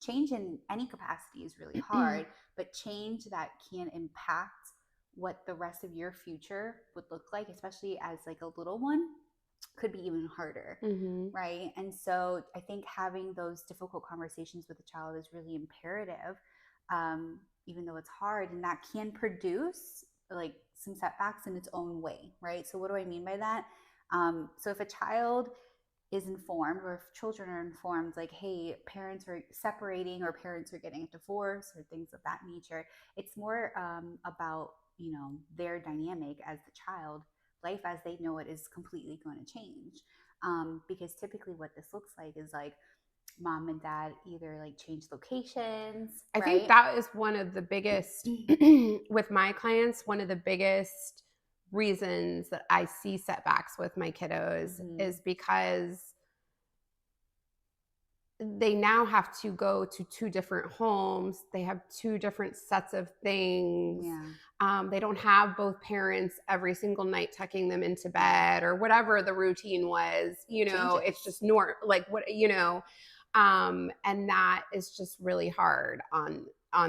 change in any capacity is really hard, but change that can impact what the rest of your future would look like, especially as like a little one, could be even harder. Right. And so I think having those difficult conversations with a child is really imperative, even though it's hard, and that can produce like some setbacks in its own way. Right. So what do I mean by that? So if a child is informed, or if children are informed, like, hey, parents are separating or parents are getting a divorce or things of that nature, it's more about, their dynamic as the child. Life as they know it is completely going to change, because typically what this looks like is like mom and dad either like change locations, I think right? that is one of the biggest, with my clients, one of the biggest reasons that I see setbacks with my kiddos is because they now have to go to two different homes. They have two different sets of things. Yeah. They don't have both parents every single night tucking them into bed or whatever the routine was. Changes. It's just like what, and that is just really hard on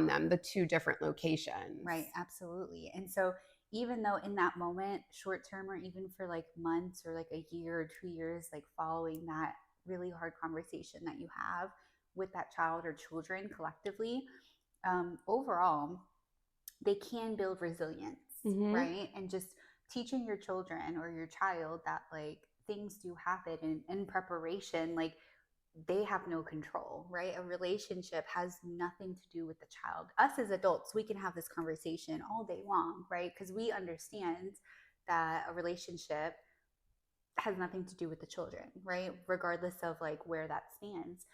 them, the two different locations. Right, absolutely. And so even though in that moment, short term or even for like months or like a year or 2 years, like following that really hard conversation that you have with that child or children collectively, overall, they can build resilience, right? And just teaching your children or your child that like things do happen in preparation, like they have no control, right? A relationship has nothing to do with the child. Us as adults, we can have this conversation all day long, right? Because we understand that a relationship has nothing to do with the children, right? Regardless of like where that stands.